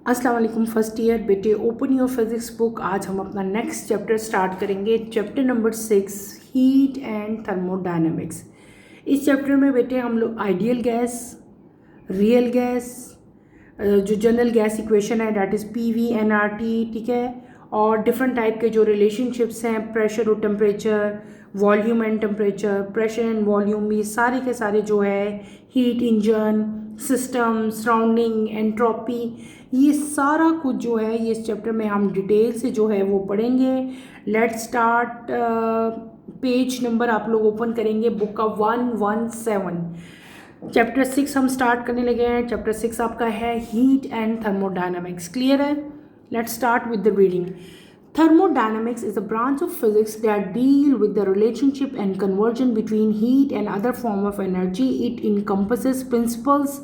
अस्सलाम वालेकुम first year बेटे, ओपन योर फिजिक्स बुक। आज हम अपना नेक्स्ट चैप्टर स्टार्ट करेंगे, chapter number 6, heat and thermodynamics. इस चैप्टर में बेटे हम लोग आइडियल गैस, रियल गैस, जो जनरल गैस इक्वेशन है डैट इज़ PV nRT, ठीक है, और डिफरेंट टाइप के जो रिलेशनशिप्स हैं, प्रेशर और temperature, volume and temperature, pressure and volume, ये सारे के सारे जो है heat engine, system, surrounding, entropy, ये सारा कुछ जो है ये इस चैप्टर में हम डिटेल से जो है वो पढ़ेंगे। Let's start. पेज नंबर आप लोग ओपन करेंगे बुक का 117। चैप्टर 6 हम स्टार्ट करने लगे हैं। चैप्टर 6 आपका है हीट एंड थर्मोडायनामिक्स। क्लियर है? Let's start with the reading. Thermodynamics is a branch of physics that deal with the relationship and conversion between heat and other form of energy. It encompasses principles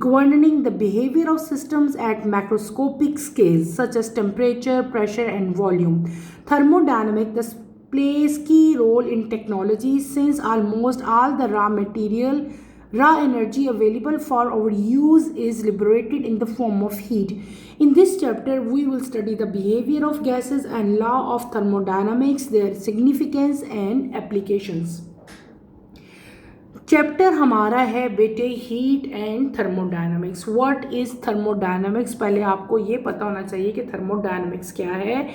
governing the behavior of systems at macroscopic scales such as temperature, pressure, and volume. Thermodynamics thus plays key role in technology since almost all the raw energy available for our use is liberated in the form of heat. In this chapter, we will study the behavior of gases and law of thermodynamics, their significance and applications. Chapter हमारा है बेटे heat and thermodynamics. What is thermodynamics? पहले आपको ये पता होना चाहिए कि थर्मोडायनामिक्स क्या है।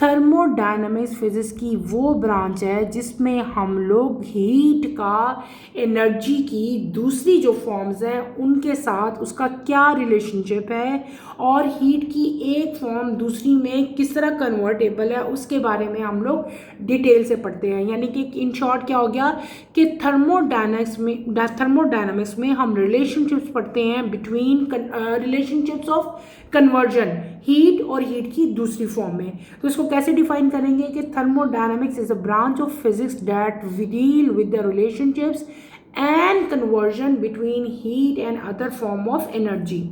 थर्मोडायनामिक्स फिजिक्स की वो ब्रांच है जिसमें हम लोग हीट का, एनर्जी की दूसरी जो फॉर्म्स हैं उनके साथ उसका क्या रिलेशनशिप है और हीट की एक फॉर्म दूसरी में किस तरह कन्वर्टेबल है उसके बारे में हम लोग डिटेल से पढ़ते हैं। यानी कि इन शॉर्ट क्या हो गया कि थर्मोडायनामिक्स में हम रिलेशनशिप्स पढ़ते हैं between relationships of conversion, heat और हीट की दूसरी फॉर्म में। तो इसको कैसे डिफाइन करेंगे कि thermodynamics is a branch of physics that we deal with the relationships and conversion between heat and other form of energy.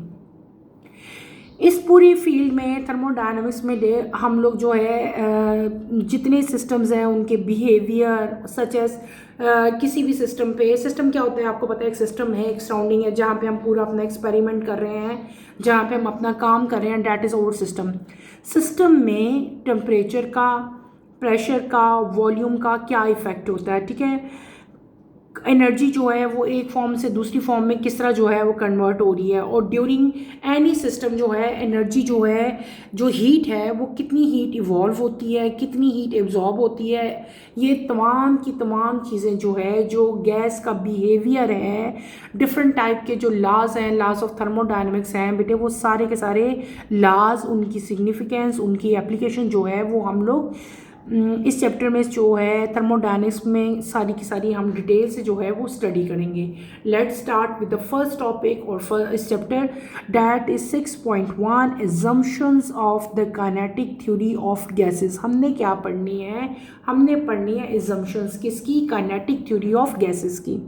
इस पूरी फील्ड में थर्मोडायनामिक्स में हम लोग जो है जितने सिस्टम्स हैं उनके बिहेवियर सच एज किसी भी सिस्टम पे, सिस्टम क्या होता है आपको पता है, एक सिस्टम है, एक सराउंडिंग है जहाँ पे हम पूरा अपना एक्सपेरिमेंट कर रहे हैं, जहाँ पे हम अपना काम कर रहे हैं, that is our system. System में टेम्परेचर का, प्रेशर का, वॉल्यूम का क्या इफेक्ट होता है, ठीक है, एनर्जी जो है वो एक फॉर्म से दूसरी फॉर्म में किस तरह जो है वो कन्वर्ट हो रही है, और ड्यूरिंग एनी सिस्टम जो है एनर्जी जो है, जो हीट है वो कितनी हीट इवॉल्व होती है, कितनी हीट एब्जॉर्ब होती है, ये तमाम की तमाम चीज़ें जो है, जो गैस का बिहेवियर है, डिफरेंट टाइप के जो लॉज हैं, लॉज ऑफ थर्मोडायनेमिक्स हैं बेटे, वो सारे के सारे लॉज, उनकी सिग्निफिकेंस, उनकी एप्लीकेशन जो है वो हम लोग इस चैप्टर में जो है थर्मोडायनेमिक्स में सारी की सारी हम डिटेल से जो है वो स्टडी करेंगे। Let's start with the first topic और इस chapter that is 6.1 assumptions of the kinetic theory of gases. हमने क्या पढ़नी है? हमने पढ़नी है एजम्पशंस किसकी? काइनेटिक थ्योरी ऑफ गैसेस की।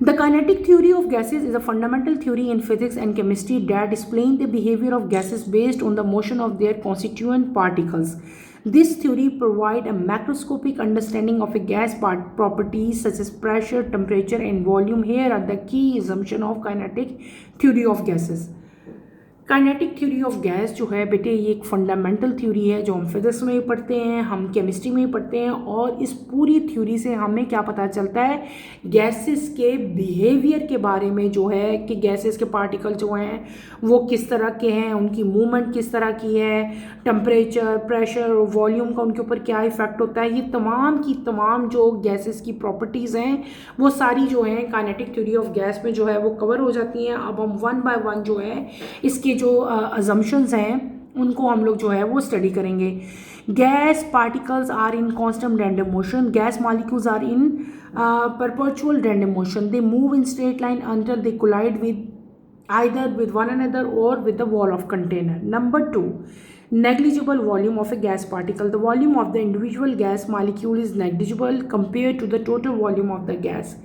The kinetic theory of gases is a fundamental theory in physics and chemistry that explains the behavior of gases based on the motion of their constituent particles. This theory provides a macroscopic understanding of a gas properties such as pressure, temperature, and volume. Here are the key assumptions of kinetic theory of gases. Kinetic theory of gas जो है बेटे ये एक fundamental theory है जो हम physics में भी पढ़ते हैं, हम केमिस्ट्री में भी पढ़ते हैं, और इस पूरी थ्योरी से हमें क्या पता चलता है? गैसेस के बिहेवियर के बारे में जो है कि गैसेस के पार्टिकल जो हैं वो किस तरह के हैं, उनकी मूवमेंट किस तरह की है, टेम्परेचर, प्रेशर और वॉल्यूम का उनके ऊपर क्या इफेक्ट होता है, ये तमाम की तमाम जो गैसेस की प्रॉपर्टीज़ हैं वो सारी जो हैं काइनेटिक थ्योरी ऑफ गैस में जो है वो कवर हो जाती हैं। अब हम वन बाय वन जो है इसके जो अजम्पशंस हैं उनको हम लोग जो है वो स्टडी करेंगे। Gas particles are in constant random motion, gas molecules are in perpetual random motion, they move in straight line until they collide with either with one another or with the wall of container. Number 2, negligible volume of a gas particle. The volume of the individual gas molecule is negligible compared to the total volume of the gas.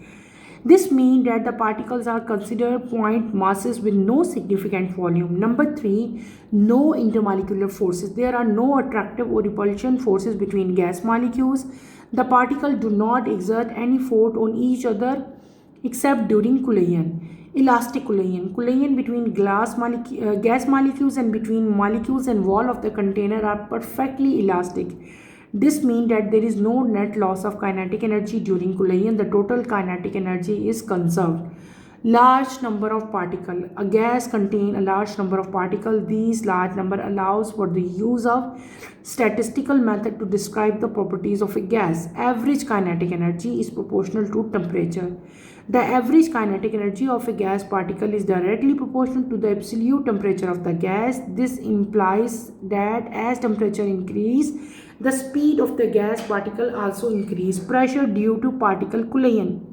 This means that the particles are considered point masses with no significant volume. Number 3, no intermolecular forces. There are no attractive or repulsion forces between gas molecules. The particles do not exert any force on each other except during collision. Elastic collision between gas molecules and between molecules and wall of the container are perfectly elastic. This means that there is no net loss of kinetic energy during collision. The total kinetic energy is conserved. Large number of particles. A gas contains a large number of particles. These large number allows for the use of statistical method to describe the properties of a gas. Average kinetic energy is proportional to temperature. The average kinetic energy of a gas particle is directly proportional to the absolute temperature of the gas. This implies that as temperature increase, the speed of the gas particle also increase. Pressure due to particle collision.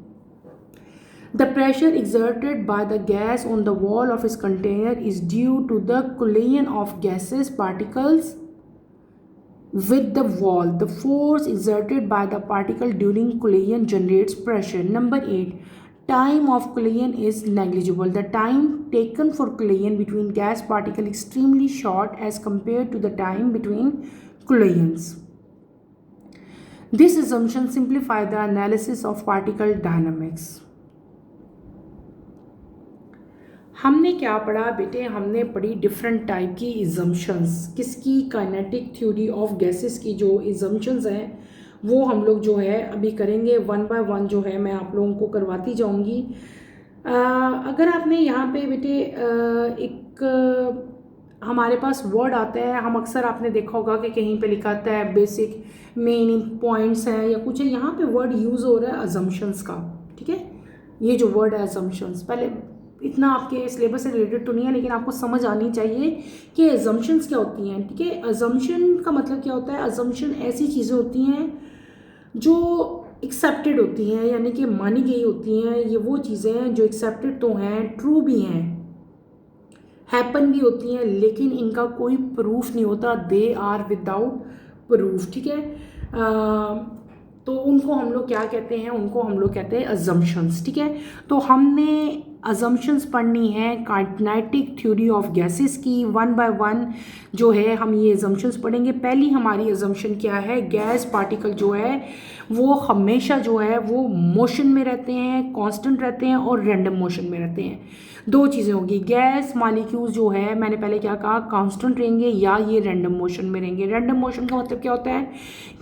The pressure exerted by the gas on the wall of its container is due to the collision of gaseous particles with the wall. The force exerted by the particle during collision generates pressure. Number 8. Time of collision is negligible. The time taken for collision between gas particles extremely short as compared to the time between collisions. This assumption simplifies the analysis of particle dynamics. हमने क्या पढ़ा बेटे? हमने पढ़ी different type की इजम्पशंस. किसकी? Kinetic theory of gases की जो इजम्पशंस हैं वो हम लोग जो है अभी करेंगे. वन बाय वन जो है मैं आप लोगों को करवाती जाऊंगी. अगर आपने यहाँ पे बेटे एक हमारे पास वर्ड आता है, हम अक्सर आपने देखा होगा कि कहीं पे लिखा आता है बेसिक मेन पॉइंट्स हैं या कुछ है. यहाँ पे वर्ड यूज़ हो रहा है अजम्पशंस का. ठीक है, ये जो वर्ड है अजम्पशंस, पहले इतना आपके सिलेबस से रिलेटेड तो नहीं है लेकिन आपको समझ आनी चाहिए कि अजम्पशंस क्या होती हैं. ठीक है, अजम्पशन का मतलब क्या होता है? अजम्पशन ऐसी चीज़ें होती हैं जो एक्सेप्टेड होती हैं, यानी कि मानी गई होती हैं. ये वो चीज़ें हैं जो एक्सेप्टेड तो हैं, ट्रू भी हैं, हैपन भी होती हैं, लेकिन इनका कोई प्रूफ नहीं होता. They are without proof. ठीक है, तो उनको हम लोग क्या कहते हैं? उनको हम लोग कहते हैं अजम्पशंस. ठीक है, तो हमने अजम्पशंस पढ़नी है काइनेटिक थ्योरी ऑफ गैसेस की. वन बाय वन जो है हम ये अजम्पशंस पढ़ेंगे. पहली हमारी अजम्पशन क्या है? गैस पार्टिकल जो है वो हमेशा जो है वो मोशन में रहते हैं, कांस्टेंट रहते हैं और रैंडम मोशन में रहते हैं. दो चीज़ें होगी. गैस मॉलिक्यूल्स जो है मैंने पहले क्या कहा? कांस्टेंट रहेंगे या ये रैंडम मोशन में रहेंगे. रैंडम मोशन का मतलब क्या होता है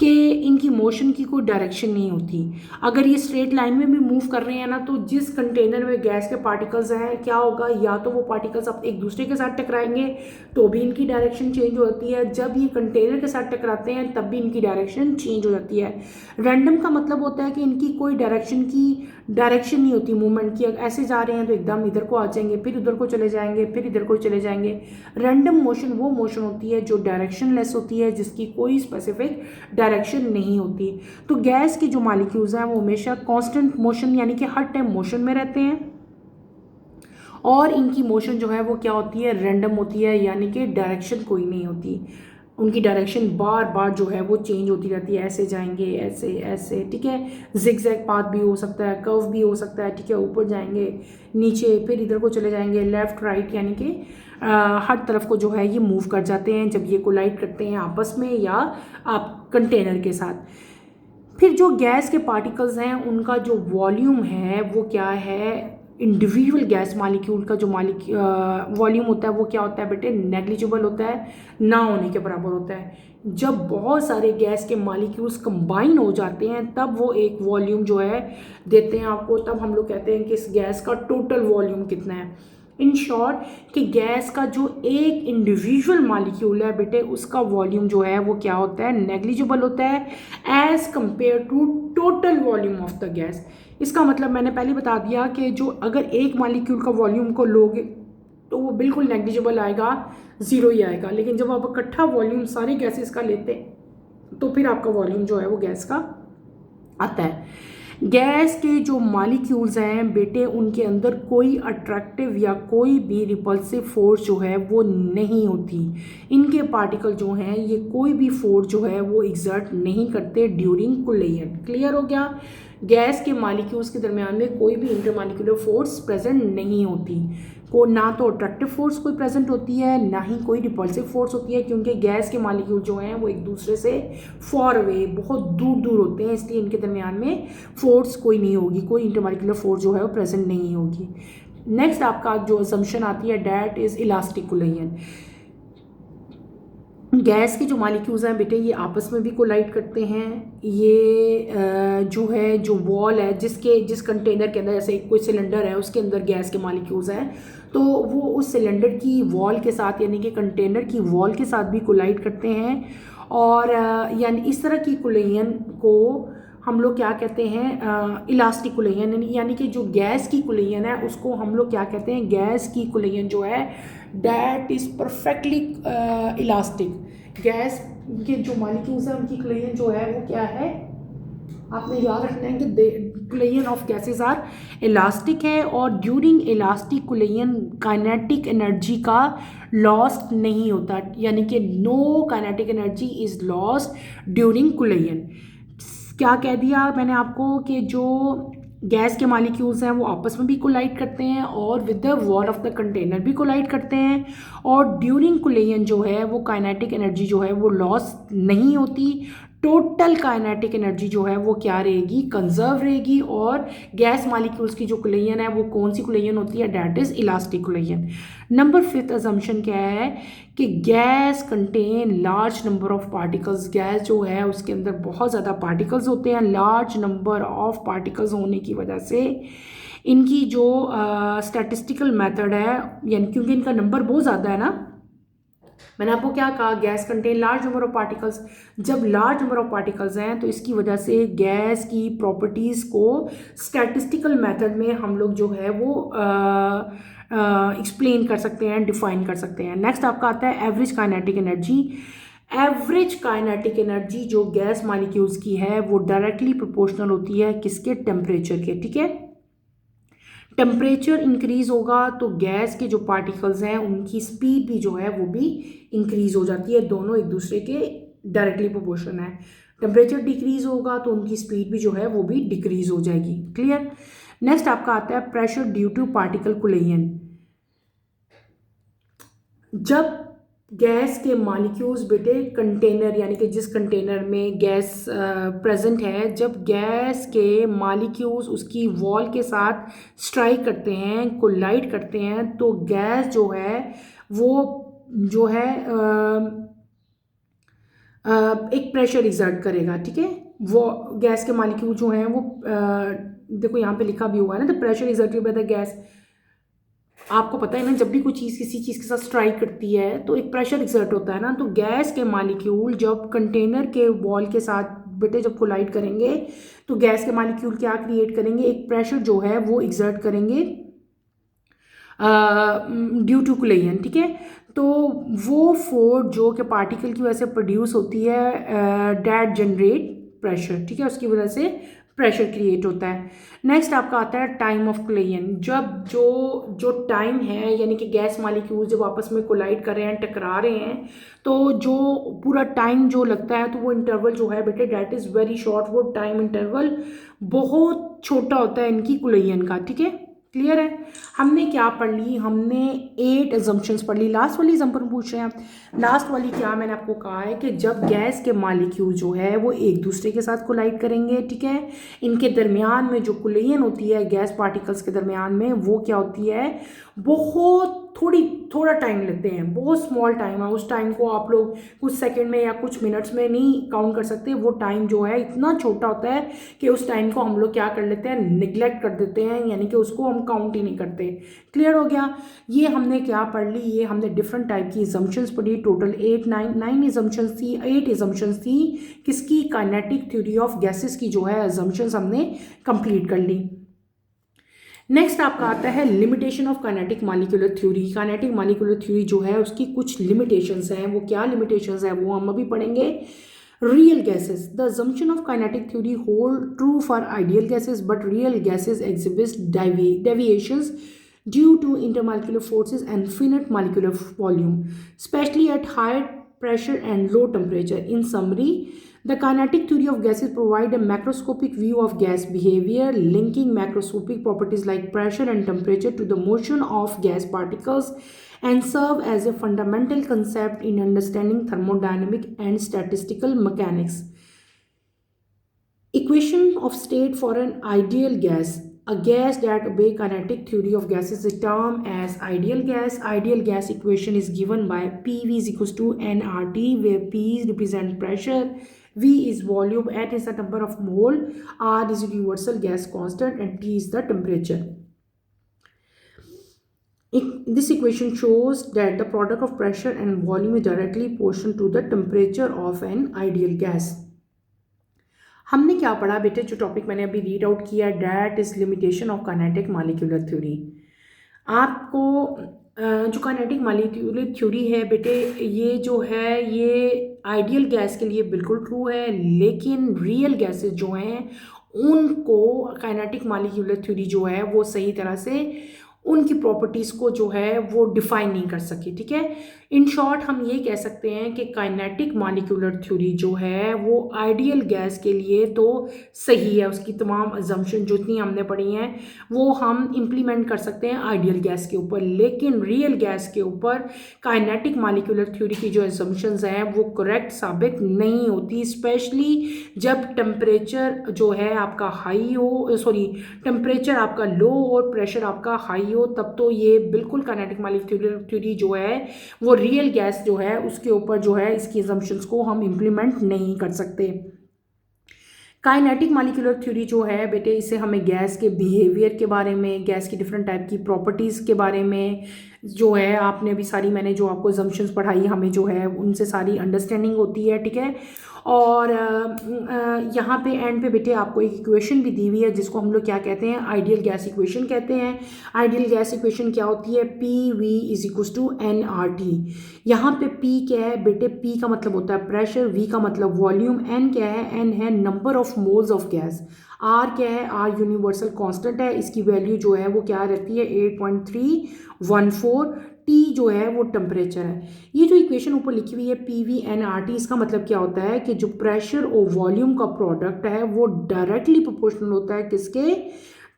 कि इनकी मोशन की कोई डायरेक्शन नहीं होती. अगर ये स्ट्रेट लाइन में भी मूव कर रहे हैं ना, तो जिस कंटेनर में गैस के पार्टिकल्स हैं क्या होगा? या तो वो पार्टिकल्स अब एक दूसरे के साथ टकराएंगे तो भी इनकी डायरेक्शन चेंज हो जाती है. जब ये कंटेनर के साथ टकराते हैं तब भी इनकी डायरेक्शन चेंज हो जाती है. रैंडम का मतलब होता है कि इनकी कोई डायरेक्शन नहीं होती मूवमेंट की. ऐसे जा रहे हैं तो एकदम इधर को आ जाएंगे, फिर उधर को चले जाएंगे, फिर इधर को चले जाएंगे. रैंडम मोशन वो मोशन होती है जो डायरेक्शनलेस होती है, जिसकी कोई स्पेसिफिक डायरेक्शन नहीं होती. तो गैस के जो मॉलिक्यूल्स हैं वो हमेशा कांस्टेंट मोशन यानी कि हर टाइम मोशन में रहते हैं और इनकी मोशन जो है वो क्या होती है? रैंडम होती है, यानी कि डायरेक्शन कोई नहीं होती. उनकी डायरेक्शन बार बार जो है वो चेंज होती रहती है. ऐसे जाएंगे, ऐसे ऐसे. ठीक है, जिगजैग पाथ भी हो सकता है, कर्व भी हो सकता है. ठीक है, ऊपर जाएंगे, नीचे, फिर इधर को चले जाएंगे, लेफ्ट राइट, यानी कि हर तरफ को जो है ये मूव कर जाते हैं जब ये कोलाइड करते हैं आपस में या आप कंटेनर के साथ. फिर जो गैस के पार्टिकल्स हैं उनका जो वॉल्यूम है वो क्या है? इंडिविजुअल गैस मॉलिक्यूल का जो वॉल्यूम होता है वो क्या होता है बेटे? नेग्लिजिबल होता है, ना होने के बराबर होता है. जब बहुत सारे गैस के मॉलिक्यूल्स कंबाइन हो जाते हैं तब वो एक वॉल्यूम जो है देते हैं आपको. तब हम लोग कहते हैं कि इस गैस का टोटल वॉल्यूम कितना है. इन शॉर्ट कि गैस का जो एक इंडिविजुअल मॉलिक्यूल है बेटे उसका वॉल्यूम जो है वो क्या होता है? नेग्लिजिबल होता है as compare to total volume of the gas. इसका मतलब मैंने पहले बता दिया कि जो अगर एक मॉलिक्यूल का वॉल्यूम को लोगे तो वो बिल्कुल नेग्लिजिबल आएगा, ज़ीरो ही आएगा. लेकिन जब आप इकट्ठा वॉल्यूम सारे गैसेस का लेते हैं तो फिर आपका वॉल्यूम जो है वो गैस का आता है. गैस के जो मॉलिक्यूल्स हैं बेटे उनके अंदर कोई अट्रैक्टिव या कोई भी रिपल्सिव फोर्स जो है वो नहीं होती. इनके पार्टिकल जो हैं ये कोई भी फोर्स जो है वो एग्जर्ट नहीं करते ड्यूरिंग कोलिजन. क्लियर हो गया? गैस के मॉलिक्यूल्स के दरमियान में कोई भी इंटरमॉलिक्यूलर फोर्स प्रेजेंट नहीं होती. को ना तो अट्रैक्टिव फोर्स कोई प्रेजेंट होती है ना ही कोई रिपल्सिव फोर्स होती है, क्योंकि गैस के मॉलिक्यूल जो हैं वो एक दूसरे से फॉर अवे बहुत दूर दूर होते हैं, इसलिए इनके दरमियान में फोर्स कोई नहीं होगी, कोई इंटरमॉलिक्यूलर फोर्स जो है वो प्रेजेंट नहीं होगी. नेक्स्ट आपका जो असम्पशन आती है that is elastic collision. Gas के जो मॉलिक्यूल्स हैं बेटे ये आपस में भी कोलाइड करते हैं। ये जो है जो वॉल है जिस कंटेनर के अंदर, जैसे कोई सिलेंडर है उसके अंदर गैस के मॉलिक्यूल्स हैं, तो वो उस सिलेंडर की वॉल के साथ यानी कि कंटेनर की वॉल के साथ भी कोलाइड करते हैं। और यानी इस तरह की कोलिजन को हम लोग क्या कहते हैं, इलास्टिक कोलिजन, यानी कि जो गैस की कोलिजन है उसको हम लोग क्या कहते हैं, गैस की कोलिजन जो है that is perfectly elastic. Gas के जो मॉलिक्यूल्स हैं उनकी कोलिजन जो है वो क्या है, आपने याद रखना है कि collision of gases are elastic है, और during elastic collision kinetic energy का लॉस नहीं होता, यानी कि no kinetic energy is lost during collision. क्या कह दिया मैंने आपको कि जो गैस के मॉलिक्यूल्स हैं वो आपस में भी कोलाइड करते हैं और with the wall of the container भी कोलाइड करते हैं, और ड्यूरिंग कोलिजन जो है वो काइनेटिक एनर्जी जो है वो लॉस नहीं होती। टोटल काइनेटिक एनर्जी जो है वो क्या रहेगी, कंजर्व रहेगी। और गैस मॉलिक्यूल्स की जो कोलिजन है वो कौन सी कोलिजन होती है, that is elastic collision. Number 5 assumption क्या है कि gas contain large number of particles. Gas जो है उसके अंदर बहुत ज़्यादा पार्टिकल्स होते हैं। लार्ज नंबर ऑफ पार्टिकल्स होने की वजह से इनकी जो स्टैटिस्टिकल मेथड है, यानी क्योंकि इनका नंबर बहुत ज़्यादा है ना, मैंने आपको क्या कहा, gas contain large number of particles. जब लार्ज नंबर ऑफ पार्टिकल्स हैं तो इसकी वजह से गैस की प्रॉपर्टीज़ को स्टैटिस्टिकल मेथड में हम लोग जो है वो एक्सप्लेन कर सकते हैं, डिफाइन कर सकते हैं। नेक्स्ट आपका आता है average kinetic energy. Average kinetic energy जो गैस मॉलिक्यूल्स की है वो डायरेक्टली प्रोपोर्शनल होती है किसके, टेम्परेचर के। ठीक है, टेम्परेचर इंक्रीज होगा तो गैस के जो पार्टिकल्स हैं उनकी स्पीड भी जो है वो भी इंक्रीज हो जाती है। दोनों एक दूसरे के डायरेक्टली प्रोपोर्शन है। टेम्परेचर डिक्रीज होगा तो उनकी स्पीड भी जो है वो भी डिक्रीज हो जाएगी। क्लियर। नेक्स्ट आपका आता है pressure due to particle collision. जब गैस के मॉलिक्यूल्स बेटे कंटेनर, यानी कि जिस कंटेनर में गैस प्रेजेंट है, जब गैस के मॉलिक्यूल्स उसकी वॉल के साथ स्ट्राइक करते हैं, कोलाइड करते हैं, तो गैस जो है वो जो है एक प्रेशर एक्सर्ट करेगा। ठीक है, वो गैस के मॉलिक्यूल जो हैं वो देखो यहाँ पे लिखा भी हुआ है ना, the pressure exerted by the gas. आपको पता है ना, जब भी कोई चीज़ किसी चीज़ के साथ स्ट्राइक करती है तो एक प्रेशर एक्सर्ट होता है ना, तो गैस के मॉलिक्यूल जब कंटेनर के वॉल के साथ बेटे जब कोलाइड करेंगे तो गैस के मॉलिक्यूल क्या क्रिएट करेंगे, एक प्रेशर जो है वो एक्सर्ट करेंगे ड्यू टू कोलिजन। ठीक है, तो वो फोर्स जो कि पार्टिकल की वजह से प्रोड्यूस होती है डैट जनरेट प्रेशर। ठीक है, उसकी वजह से प्रेशर क्रिएट होता है। नेक्स्ट आपका आता है टाइम ऑफ कोलिजन। जब जो टाइम है, यानी कि गैस मॉलिक्यूल जब आपस में कोलाइड कर रहे हैं, टकरा रहे हैं, तो जो पूरा टाइम जो लगता है तो वो इंटरवल जो है बेटे डैट इज़ वेरी शॉर्ट। वो टाइम इंटरवल बहुत छोटा होता है इनकी कोलिजन का। ठीक है, क्लियर है। हमने क्या पढ़ ली, हमने 8 अजम्पशंस पढ़ ली। लास्ट वाली एग्जाम्पल पूछ रहे हैं, लास्ट वाली क्या मैंने आपको कहा है कि जब गैस के मॉलिक्यूल जो है वो एक दूसरे के साथ कोलाइड करेंगे, ठीक है, इनके दरमियान में जो कोलिजन होती है गैस पार्टिकल्स के दरमियान में, वो क्या होती है, बहुत थोड़ा टाइम लेते हैं, बहुत स्मॉल टाइम है। उस टाइम को आप लोग कुछ सेकंड में या कुछ मिनट्स में नहीं काउंट कर सकते। वो टाइम जो है इतना छोटा होता है कि उस टाइम को हम लोग क्या कर लेते हैं, निगलेक्ट कर देते हैं, यानी कि उसको हम काउंट ही नहीं करते। क्लियर हो गया। ये हमने क्या पढ़ ली, ये हमने डिफरेंट टाइप की असम्पशंस पढ़ी। टोटल 9 असम्पशंस थी, 8 असम्पशंस थी किसकी, काइनेटिक थ्योरी ऑफ गैसेस की जो है असम्पशंस हमने कंप्लीट कर ली। नेक्स्ट आपका आता है limitation of kinetic molecular theory. Kinetic molecular theory जो है उसकी कुछ लिमिटेशंस हैं, वो क्या लिमिटेशंस हैं वो हम अभी पढ़ेंगे। Real gases, the assumption of kinetic theory hold true for ideal gases, but real gases exhibit deviations due to intermolecular forces and finite molecular volume, especially at high pressure and low temperature. In summary, the kinetic theory of gases provide a macroscopic view of gas behavior, linking macroscopic properties like pressure and temperature to the motion of gas particles, and serve as a fundamental concept in understanding thermodynamic and statistical mechanics. Equation of state for an ideal gas. A gas that obey kinetic theory of gases is termed as ideal gas. Ideal gas equation is given by PV is equals to nRT, where P represent pressure, V is volume, N is the number of mole, R is universal gas constant, and T is the temperature. This equation shows that the product of pressure and volume is directly proportional to the temperature of an ideal gas. हमने क्या पढ़ा बेटे, जो topic मैंने अभी read out किया, that is limitation of kinetic molecular theory. आपको जो काइनेटिक मॉलिक्यूलर थ्योरी है बेटे, ये जो है ये आइडियल गैस के लिए बिल्कुल ट्रू है, लेकिन रियल गैसेस जो हैं उनको काइनेटिक मॉलिक्यूलर थ्योरी जो है वो सही तरह से उनकी प्रॉपर्टीज़ को जो है वो डिफाइन नहीं कर सके। ठीक है, इन शॉर्ट हम ये कह सकते हैं कि काइनेटिक मॉलिक्यूलर थ्योरी जो है वो आइडियल गैस के लिए तो सही है, उसकी तमाम अजम्पशन जितनी हमने पढ़ी हैं वो हम इम्प्लीमेंट कर सकते हैं आइडियल गैस के ऊपर, लेकिन रियल गैस के ऊपर काइनेटिक मॉलिक्यूलर थ्योरी की जो अजम्पशंस हैं वो करेक्ट साबित नहीं होती, स्पेशली जब टेम्परेचर जो है आपका हाई हो, टेम्परेचर आपका लो और प्रेशर आपका हाई हो, तब तो ये बिल्कुल काइनेटिक मॉलिक्यूलर थ्योरी जो है वो रियल गैस जो है उसके ऊपर जो है इसकी असम्पशंस को हम इम्प्लीमेंट नहीं कर सकते। काइनेटिक मॉलिक्यूलर थ्योरी जो है बेटे, इसे हमें गैस के बिहेवियर के बारे में, गैस की डिफरेंट टाइप की प्रॉपर्टीज़ के बारे में जो है आपने अभी सारी मैंने जो आपको असम्पशंस पढ़ाई हमें जो है उनसे सारी अंडरस्टैंडिंग होती है। ठीक है, और यहाँ पे एंड पे बेटे आपको एक इक्वेशन भी दी हुई है जिसको हम लोग क्या कहते हैं, आइडियल गैस इक्वेशन कहते हैं। आइडियल गैस इक्वेशन क्या होती है, P V is equals to N R T. यहाँ पे पी क्या है बेटे, पी का मतलब होता है प्रेशर, वी का मतलब वॉल्यूम, एन क्या है, एन है number of moles of gas, R क्या है, आर यूनिवर्सल कांस्टेंट है, इसकी वैल्यू जो है वो क्या रहती है 8.314, टी जो है वो टेम्परेचर है। ये जो इक्वेशन ऊपर लिखी हुई है P V N R T, इसका मतलब क्या होता है कि जो प्रेशर और वॉल्यूम का प्रोडक्ट है वो डायरेक्टली प्रोपोर्शनल होता है किसके,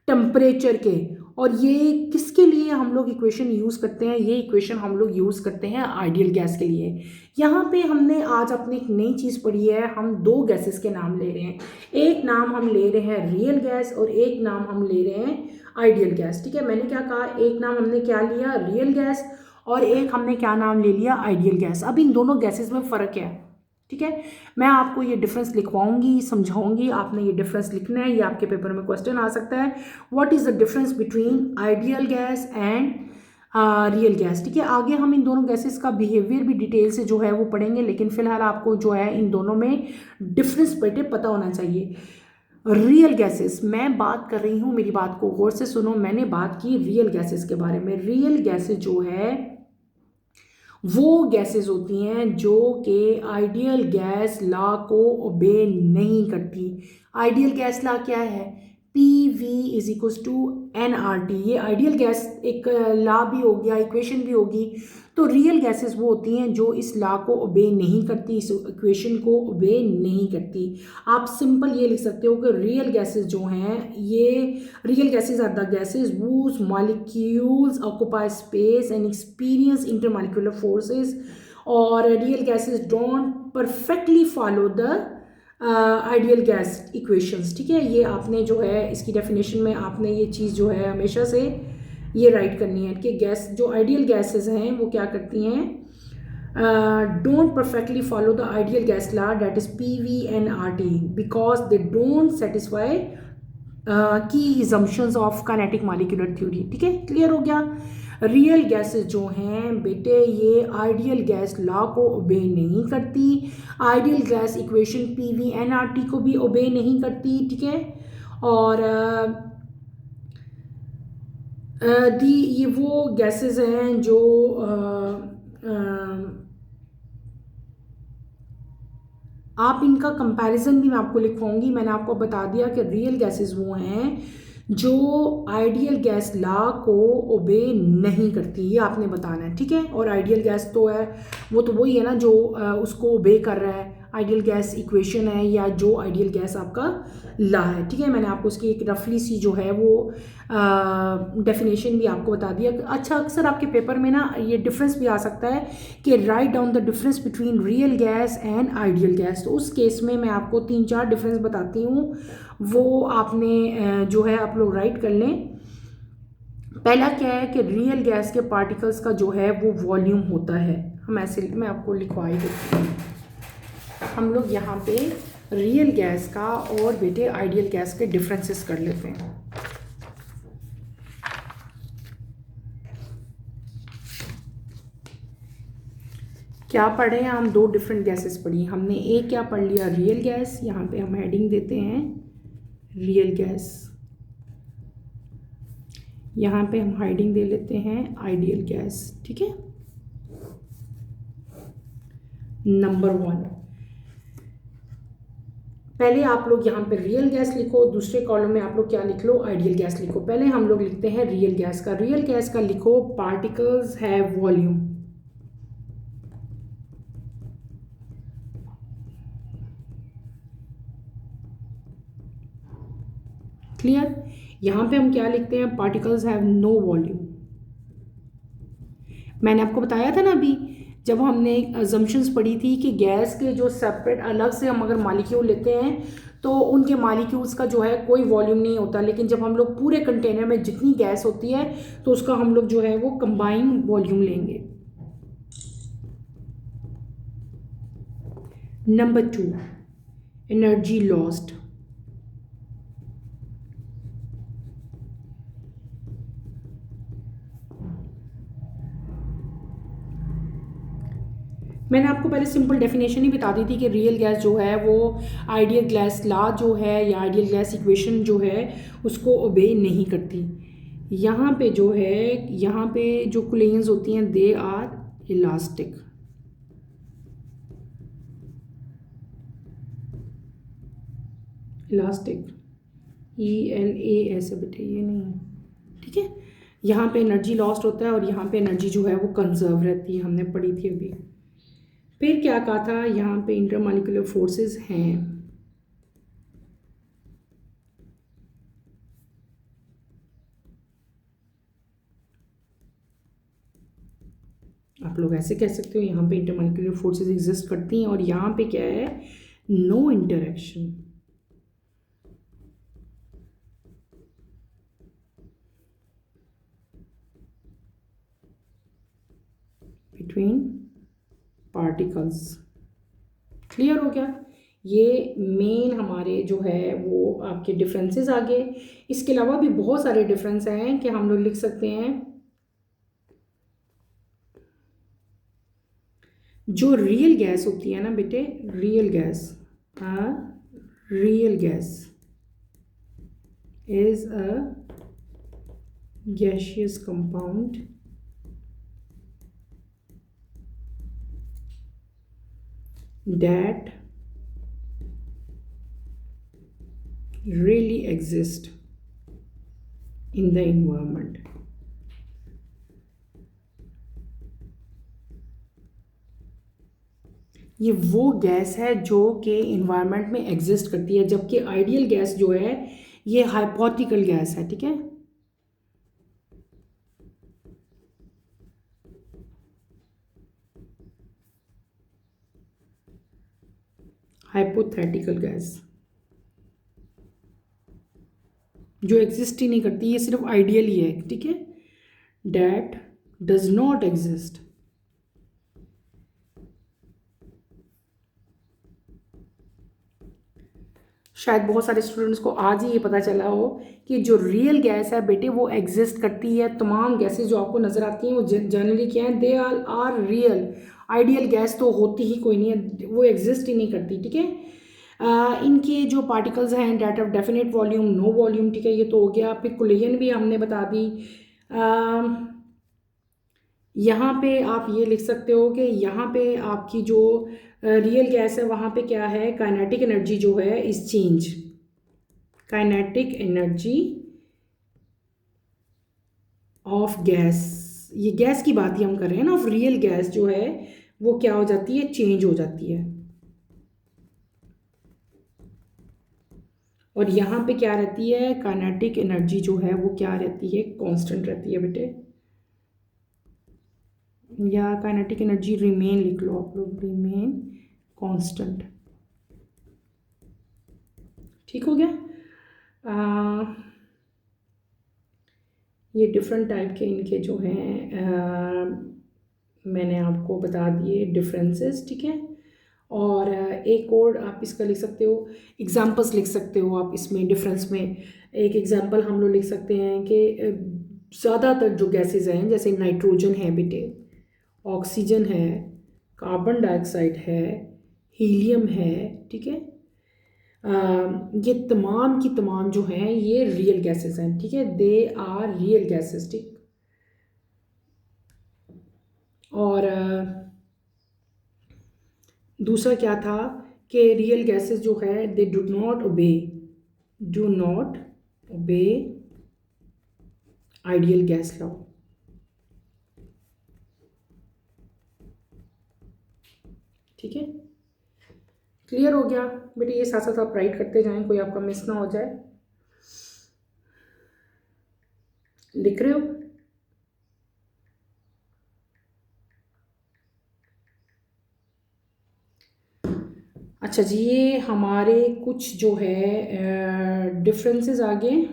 टेम्परेचर के। और ये किसके लिए हम लोग इक्वेशन यूज़ करते हैं, ये इक्वेशन हम लोग यूज़ करते हैं आइडियल गैस के लिए। यहाँ पे हमने आज अपनी एक नई चीज़ पढ़ी है, हम दो गैसेस के नाम ले रहे हैं, एक नाम हम ले रहे हैं रियल गैस और एक नाम हम ले रहे हैं आइडियल गैस। ठीक है, मैंने क्या कहा, एक नाम हमने क्या लिया रियल गैस और एक हमने क्या नाम ले लिया आइडियल गैस। अब इन दोनों गैसेस में फ़र्क है। ठीक है, मैं आपको ये डिफरेंस लिखवाऊंगी, समझाऊंगी, आपने ये डिफरेंस लिखना है, ये आपके पेपर में क्वेश्चन आ सकता है, what is the difference between ideal gas and real gas. ठीक है, आगे हम इन दोनों गैसेस का बिहेवियर भी डिटेल से जो है वो पढ़ेंगे, लेकिन फिलहाल आपको जो है इन दोनों में डिफरेंस बेटे पता होना चाहिए। रियल गैसेस, मैं बात कर रही हूँ, मेरी बात को गौर से सुनो, मैंने बात की रियल गैसेस के बारे में। रियल गैसेस जो है वो गैसेस होती हैं जो कि आइडियल गैस लॉ को ओबे नहीं करती। आइडियल गैस लॉ क्या है, P V is equals to N R T. ये आइडियल गैस एक लॉ भी हो गया, इक्वेशन भी होगी। तो रियल गैसेस वो होती हैं जो इस लॉ को ओबे नहीं करती, इस इक्वेशन को ओबे नहीं करती। आप सिंपल ये लिख सकते हो कि रियल गैसेस जो हैं, ये real gases are the gases whose molecules occupy space and experience intermolecular forces, और real gases don't perfectly follow the ideal gas equations. ठीक है, ये आपने जो है इसकी डेफिनेशन में आपने ये चीज़ जो है हमेशा से ये राइट करनी है कि गैस जो आइडियल गैसेस हैं वो क्या करती हैं, don't perfectly follow the ideal gas law that is P V N R T because they don't satisfy की assumptions of kinetic molecular theory. ठीक है, क्लियर हो गया। रियल गैसेस जो हैं बेटे ये आइडियल गैस लॉ को ओबे नहीं करती, ideal gas equation P V N R T को भी ओबे नहीं करती। ठीक है, और ये वो गैसेस हैं जो आप इनका कंपैरिजन भी मैं आपको लिखवाऊंगी। मैंने आपको बता दिया कि रियल गैसेस वो हैं जो आइडियल गैस लॉ को ओबे नहीं करती, ये आपने बताना है। ठीक है, और आइडियल गैस तो है वो तो वही है ना जो उसको ओबे कर रहा है। आइडियल गैस इक्वेशन है या जो आइडियल गैस आपका ला है, ठीक है। मैंने आपको उसकी एक रफली सी जो है वो डेफिनेशन भी आपको बता दिया। अच्छा, अक्सर आपके पेपर में ना ये डिफरेंस भी आ सकता है कि write down the difference between real gas and ideal gas. तो उस केस में मैं आपको 3-4 डिफरेंस बताती हूँ, वो आपने जो है आप लोग राइट कर लें। पहला क्या है कि रियल गैस के पार्टिकल्स का जो है वो वॉल्यूम होता है। हम ऐसे, मैं आपको लिखवा ही देती हूँ। हम लोग यहाँ पे रियल गैस का और बेटे आइडियल गैस के डिफरेंसेस कर लेते हैं। क्या पढ़े हैं हम? 2 डिफरेंट गैसेस पढ़ी हमने। एक क्या पढ़ लिया? Real gas. यहाँ पे हम हेडिंग देते हैं रियल गैस, यहाँ पे हम हेडिंग दे लेते हैं आइडियल गैस, ठीक है। नंबर 1, पहले आप लोग यहाँ पे रियल गैस लिखो, दूसरे कॉलम में आप लोग क्या लिख लो? आइडियल गैस लिखो। पहले हम लोग लिखते हैं रियल गैस का। रियल गैस का लिखो पार्टिकल्स हैव वॉल्यूम। क्लियर? यहाँ पे हम क्या लिखते हैं? Particles have no volume. मैंने आपको बताया था ना अभी जब हमने अजम्पशंस पढ़ी थी कि गैस के जो सेपरेट अलग से हम अगर मालिक्यूल लेते हैं तो उनके मालिक्यूल्स का जो है कोई वॉल्यूम नहीं होता, लेकिन जब हम लोग पूरे कंटेनर में जितनी गैस होती है तो उसका हम लोग जो है वो कंबाइन वॉल्यूम लेंगे। Number 2, energy lost. मैंने आपको पहले सिंपल डेफिनेशन ही बता दी थी कि रियल गैस जो है वो आइडियल गैस लॉ जो है या आइडियल गैस इक्वेशन जो है उसको ओबे नहीं करती। यहाँ पे जो है, यहाँ पे जो कुलेंस होती हैं they are elastic. Elastic ELA ऐसे बेटे, ये नहीं है, ठीक है। यहाँ पे एनर्जी लॉस्ट होता है और यहाँ पे एनर्जी जो है वो कंजर्व रहती है, हमने पढ़ी थी अभी। फिर क्या कहा था? यहाँ पे इंटरमॉलिक्यूलर फोर्सेस हैं। आप लोग ऐसे कह सकते हो, यहाँ पे इंटरमॉलिक्यूलर फोर्सेस एग्जिस्ट करती हैं और यहाँ पे क्या है? No interaction between particles. Clear हो गया? ये मेन हमारे जो है वो आपके डिफरेंसेस आ गए। इसके अलावा भी बहुत सारे डिफरेंस हैं कि हम लोग लिख सकते हैं। जो रियल गैस होती है ना बेटे, real gas, real gas is a gaseous compound that really exist in the environment. ये वो गैस है जो कि इन्वायरमेंट में एग्जिस्ट करती है, जबकि आइडियल गैस जो है ये हाइपोथेटिकल गैस है, ठीक है। हाइपोथेटिकल गैस जो एग्जिस्ट ही नहीं करती, ये सिर्फ आइडियल ही है, ठीक है। That does not exist. शायद बहुत सारे स्टूडेंट्स को आज ही ये पता चला हो कि जो रियल गैस है बेटे वो एग्जिस्ट करती है। तमाम गैसेस जो आपको नज़र आती हैं वो जनरली क्या है? They are real. Ideal gas तो होती ही कोई नहीं है, वो एग्जिस्ट ही नहीं करती, ठीक है। इनके जो पार्टिकल्स हैं that of definite volume, no volume, ठीक है, ये तो हो गया। फिर कुलेयन भी हमने बता दी। यहाँ पे आप ये लिख सकते हो कि यहाँ पे आपकी जो रियल गैस है वहाँ पे क्या है? काइनेटिक एनर्जी जो है is change. Kinetic energy of gas, ये गैस की बात ही हम कर रहे हैं ना, ऑफ रियल गैस जो है वो क्या हो जाती है? चेंज हो जाती है। और यहाँ पे क्या रहती है, काइनेटिक एनर्जी जो है वो क्या रहती है, कांस्टेंट रहती है बेटे, या काइनेटिक एनर्जी रिमेन लिख लो आप लोग, रिमेन कांस्टेंट। ठीक हो गया। ये डिफरेंट टाइप के इनके जो हैं मैंने आपको बता दिए डिफरेंसेस, ठीक है। और एक और आप इसका लिख सकते हो, एग्जांपल्स लिख सकते हो आप इसमें डिफरेंस में। एक एग्जांपल हम लोग लिख सकते हैं कि ज़्यादातर जो गैसेस हैं, जैसे नाइट्रोजन है बेटे, ऑक्सीजन है, कार्बन डाइऑक्साइड है, हीलियम है, ठीक है। ये तमाम की तमाम जो हैं ये रियल गैसेस हैं, ठीक है, दे आर रियल गैसेस, ठीक। और दूसरा क्या था कि रियल गैसेस जो है दे do not obey ideal gas law. ठीक है, क्लियर हो गया बेटे। ये साथ साथ आप राइट करते जाएं, कोई आपका मिस ना हो जाए। लिख रहे हो? अच्छा जी, ये हमारे कुछ जो है डिफरेंसेस आ गए।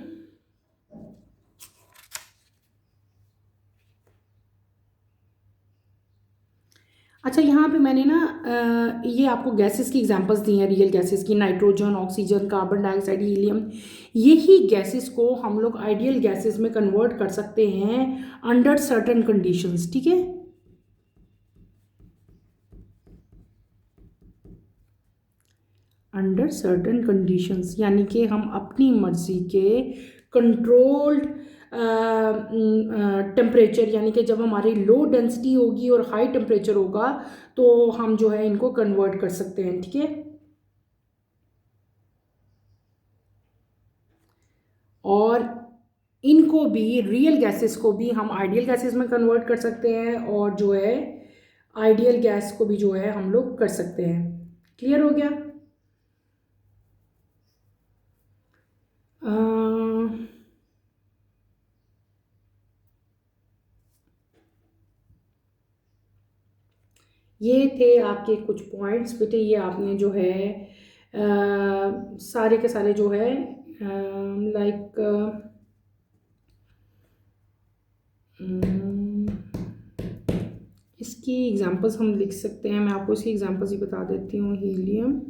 अच्छा, यहाँ पे मैंने ना ये आपको गैसेस की एग्जांपल्स दी हैं, रियल गैसेस की, nitrogen, oxygen, carbon dioxide, helium. यही गैसेस को हम लोग आइडियल गैसेस में कन्वर्ट कर सकते हैं अंडर सर्टेन कंडीशंस, ठीक है। अंडर सर्टेन कंडीशंस यानी कि हम अपनी मर्जी के कंट्रोल्ड टेम्परेचर, यानी कि जब हमारी लो डेंसिटी होगी और हाई टेम्परेचर होगा तो हम जो है इनको कन्वर्ट कर सकते हैं, ठीक है। और इनको भी, रियल गैसेस को भी हम आइडियल गैसेस में कन्वर्ट कर सकते हैं, और जो है आइडियल गैस को भी जो है हम लोग कर सकते हैं। क्लियर हो गया? ये थे आपके कुछ पॉइंट्स बेटे। ये आपने जो है सारे के सारे जो है लाइक इसकी एग्जांपल्स हम लिख सकते हैं। मैं आपको इसकी एग्जांपल्स ही बता देती हूँ। हीलियम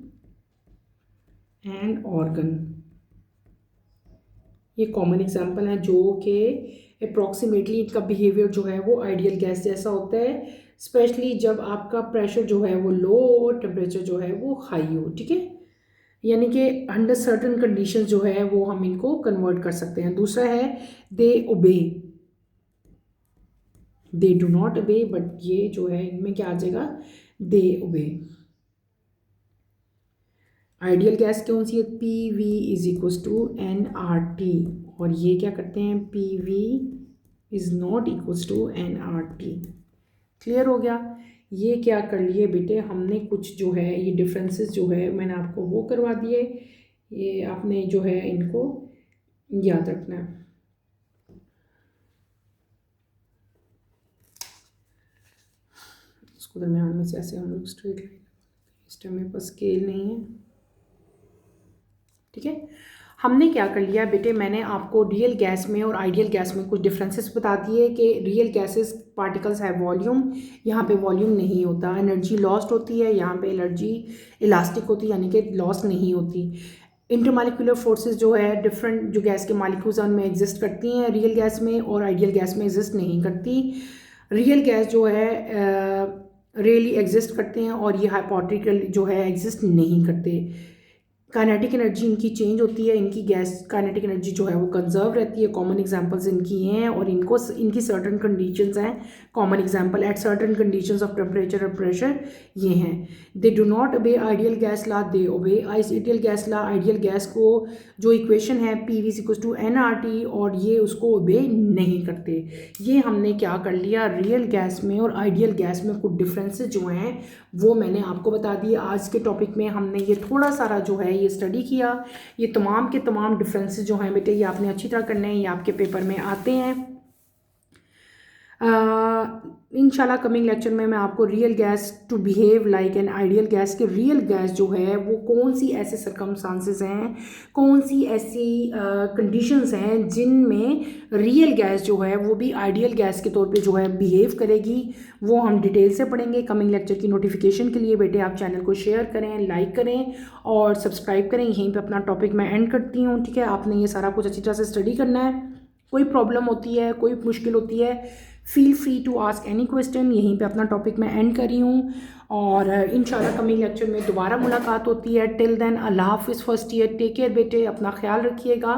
एंड ऑर्गन, ये कॉमन एग्जांपल है जो कि अप्रॉक्सीमेटली इनका बिहेवियर जो है वो आइडियल गैस जैसा होता है, स्पेशली जब आपका प्रेशर जो है वो लो और टेम्परेचर जो है वो हाई हो, ठीक है। यानी कि अंडर सर्टन कंडीशंस जो है वो हम इनको कन्वर्ट कर सकते हैं। दूसरा है they obey, they do not obey, but ये जो है इनमें क्या आ जाएगा, दे ओबे। आइडियल गैस कौन सी है, P V is equal to N R T, और ये क्या करते हैं, P V is not equal to N R T. Clear हो गया? ये क्या कर लिए बेटे हमने, कुछ जो है ये डिफरेंसेस जो है मैंने आपको वो करवा दिए, ये आपने जो है इनको याद रखना है। इसको दरमियान में से ऐसे हम लोग स्ट्रेट लाइन, इस टाइम मेरे पास स्केल नहीं है, ठीक है। हमने क्या कर लिया बेटे, मैंने आपको रियल गैस में और आइडियल गैस में कुछ डिफरेंसेस बता दिए कि रियल गैसेस पार्टिकल्स है वॉल्यूम, यहाँ पे वॉल्यूम नहीं होता, एनर्जी लॉस्ट होती है, यहाँ पे एनर्जी इलास्टिक होती है यानी कि लॉस नहीं होती। इंटरमॉलिक्यूलर फोर्सेस जो है डिफरेंट जो गैस के मॉलिक्यूल्स हैं उनमें एग्जिस्ट करती हैं रियल गैस में, और आइडियल गैस में एग्जिस्ट नहीं करती। रियल गैस जो है रियली एग्जिस्ट करते हैं और ये हाइपोथेटिकल जो है एग्जिस्ट नहीं करते। काइनेटिक एनर्जी इनकी चेंज होती है, इनकी गैस काइनेटिक एनर्जी जो है वो कंजर्व रहती है। कॉमन एग्जांपल्स इनकी हैं और इनको इनकी सर्टन कंडीशंस हैं। Common example at certain conditions of temperature और प्रेशर ये हैं। They do not obey ideal gas law, they obey ideal gas law. Ideal gas को जो इक्वेशन है P V equals to N R T, और ये उसको ओबे नहीं करते। ये हमने क्या कर लिया, रियल गैस में और आइडियल गैस में कुछ डिफरेंसेस जो हैं वो मैंने आपको बता दिए। आज के टॉपिक में हमने ये थोड़ा सारा जो है ये स्टडी किया। ये तमाम के तमाम डिफरेंसेस जो हैं बेटे ये आपने अच्छी तरह करने हैं, ये आपके पेपर में आते हैं। इंशाल्लाह कमिंग लेक्चर में मैं आपको real gas to behave like an ideal gas के रियल गैस जो है वो कौन सी ऐसे सरकमस्टांसेस हैं, कौन सी ऐसी कंडीशंस हैं जिनमें रियल गैस जो है वो भी आइडियल गैस के तौर पे जो है बिहेव करेगी, वो हम डिटेल से पढ़ेंगे। कमिंग लेक्चर की नोटिफिकेशन के लिए बेटे आप चैनल को शेयर करें, लाइक करें और सब्सक्राइब करें। यहीं पर अपना टॉपिक मैं एंड करती हूँ, ठीक है। आपने ये सारा कुछ अच्छी तरह से स्टडी करना है। कोई प्रॉब्लम होती है, कोई मुश्किल होती है, feel free to ask any question. यहीं पे अपना टॉपिक मैं एंड कर रही हूँ और इंशाल्लाह कमिंग लेक्चर में दोबारा मुलाकात होती है। टिल देन अल्लाह हाफिज़ फर्स्ट ईयर, टेक केयर बेटे, अपना ख्याल रखिएगा।